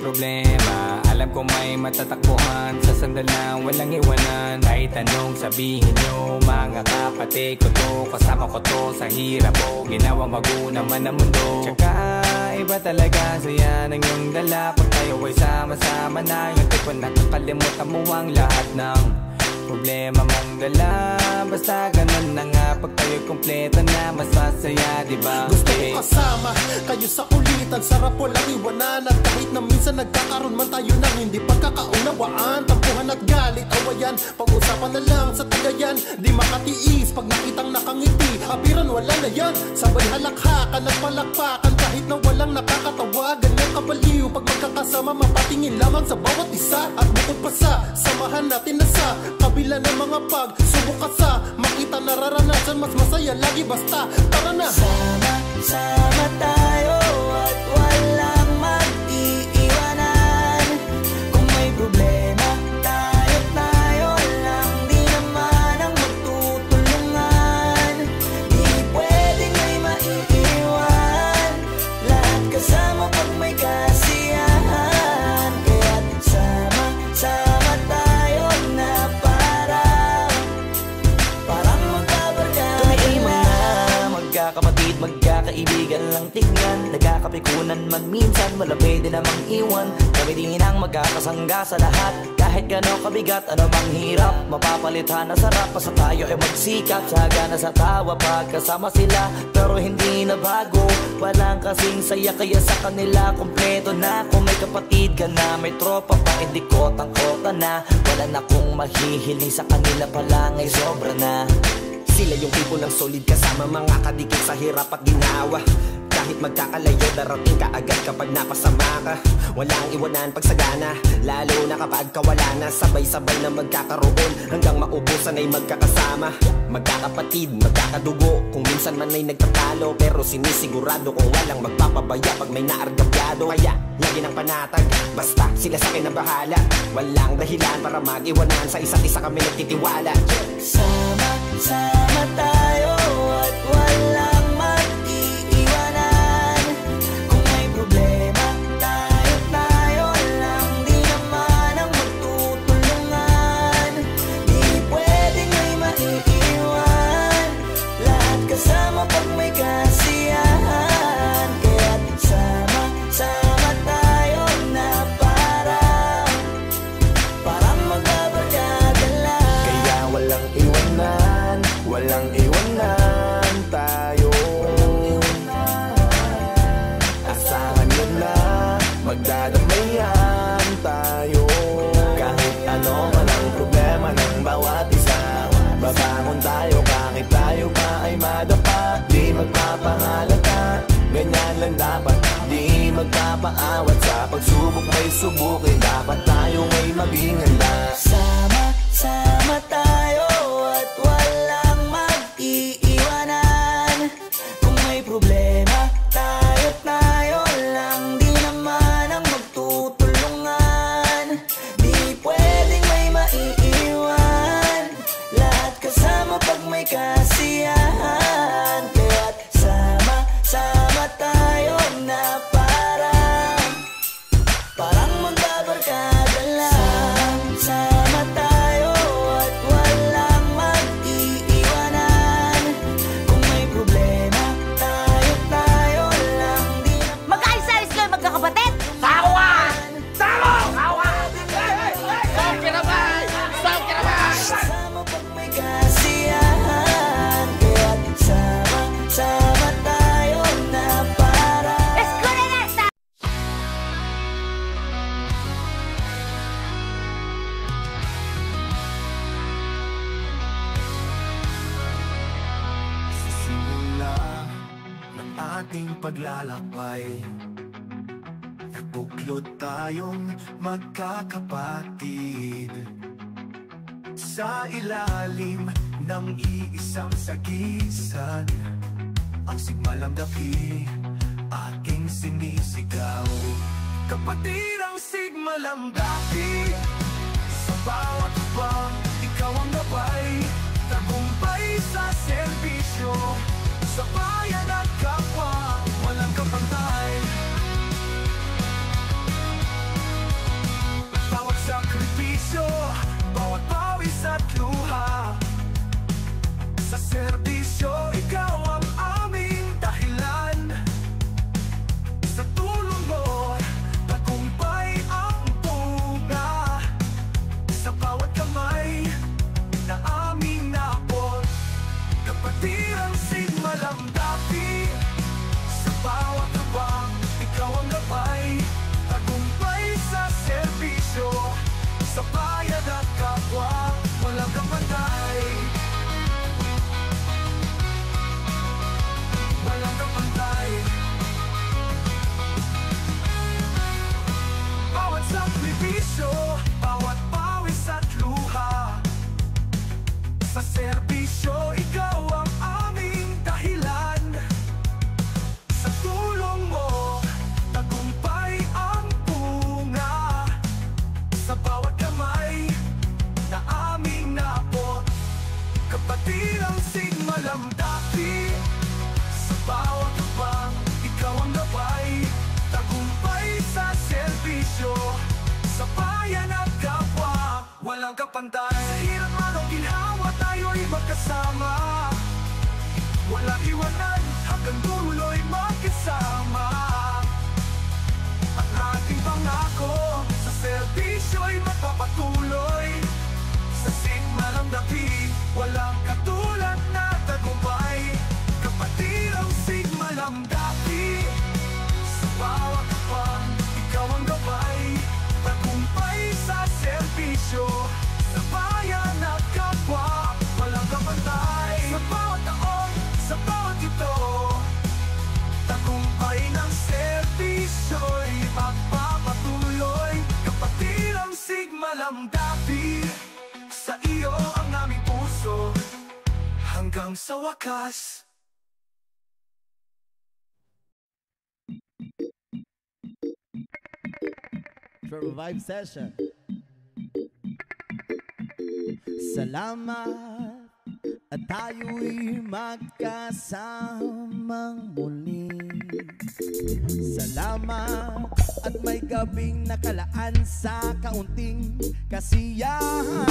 problema, alam ko may matatakbuhan. Sa sandal na walang iwanan. Kahit anong sabihin nyo, mga kapatid ko to, kasama ko to sa hirap ko. Ginawa mago naman ang mundo. Tsaka iba talaga saya ng iyong dala. Pag tayo ay sama-sama na, yung tipo nakakalimutan mo ang lahat ng problema mong dala. Basta ganun na nga, pag tayo kompleto na, mas masaya, diba? Gusto ko kasama kayo sa kulitan, sarap walang iwanan. At kahit na minsan nagkakaroon man tayo ng hindi pagkakaunawaan, tampuhan at galit, awayan, pag-usapan na lang sa tagayan. Di makatiis pag nakitang nakangiti, abiran wala na yan. Sabay halakhakan at palakpakan kahit na walang nakakatawa. Ganyan kabaliw pag magkakasama, mapatingin lamang sa bawat isa. At bukod pa sa samahan natin na sa kabila ng mga pagsubok ka sa makita nararanasan, mas masaya lagi basta tara na. Sama tayo at walang mag-iiwanan. Kung may problema tayo't tayo lang, di naman ang magtutulungan. Di pwedeng may maiiwan, lahat kasama pag may kasiyahan. Kaya't sama tayo na parang magkabarkada. Kami mga magkakapatid, magkakaibigan lang tingnan. Nagkakapikunan man minsan, wala pwede namang iwan. Kami din ang magkakasangga sa lahat. Kahit gano'ng kabigat, ano mang hirap, mapapalitan na sarap. Basta tayo ay magsikap, sagana sa tawa pagkasama sila. Pero hindi na bago, walang kasing saya. Kaya sa kanila kompleto na. Kung may kapatid ka na, may tropa pa, hindi kotang-kota na. Wala na kong mahihiling sa kanila pa lang ay sobra na. Sila yung tipo ng solid kasama, mga kadikit sa hirap at ginawa. Kahit magkakalayo, darating ka agad kapag napasama ka. Walang iwanan pag sagana, lalo na kapag kawala na. Sabay-sabay na magkakaroon, hanggang maubusan ay magkakasama. Magkakapatid, magkakadugo, kung minsan man ay nagtatalo. Pero sinisigurado kung walang magpapabaya pag may naargabyado. Kaya lagi ng panatag, basta sila sa akin ang bahala. Walang dahilan para mag-iwanan, sa isa't isa kami nagtitiwala. Sama tayo at walang mag-iiwanan. Kung may problema tayo't tayo lang, di naman ang magtutulungan. Di pwedeng may maiiwan, lahat kasama pag may kasiyahan. Kaya't sama tayo na parang magbabarkada lang. Kaya walang iwanan, walang iwanan tayo. Asahan nyo na, magdadamayan tayo. Kahit ano man ang problema ng bawat isa, babangon tayo kahit tayo pa ay madapa. Di magpapahalata, ganyan lang dapat. Di magpapaawat sa pagsubok, may subukin. Dapat tayo may maging handa. Sama tayo at walang mag-iiwanan. Kung may problema tayo't tayo lang, di naman ang magtutulungan. Di pwedeng may maiiwan, lahat kasama pag may kasiyahan. Kaya't sama tayo na parang magbabarkada lang. Sama tayo at walang mag-iiwanan. Kung may problema tayo lang, di naman. Mag-ayos-ayos kayo magkakapatid! Tawa! Tawa! Stop kinabay! Stop kinabay! Sama pag may kasiyahan. Kaya't sama tayo na Escuela! Sa simula ng ating paglalakbay, nagbuklod tayong magkakapatid. Sa ilalim ng iisang sagisan, ang sigmalamdaki aking sinisigaw. Kapatid ang sigmalamdaki, sa bawat bang ikaw ang gabay. Tagumpay sa serbisyo, sa bayan at kapwa, walang kapantay. iwanan, hanggang dulo'y magkasama. Ang ating pangako sa serbisyo'y magpapatuloy. Sa Sigma ng Dapi, walang katulad na tagumpay. Kapatid ang Sigma ng Dapi, sa bawat kapang ikaw ang gabay. Tagumpay sa serbisyo, sa bayan at kapwa, walang kapantay. Sa bawat taon, sa bawat ito, tagumpay ng serbisyo'y magpapatuloy. Kapatid ang Sigma ng Dapi, sa iyo ang aming puso, hanggang sa wakas. Revive session. Salamat at tayo'y magkasamang muli. Salamat at may gabing nakalaan sa kaunting kasiyahan.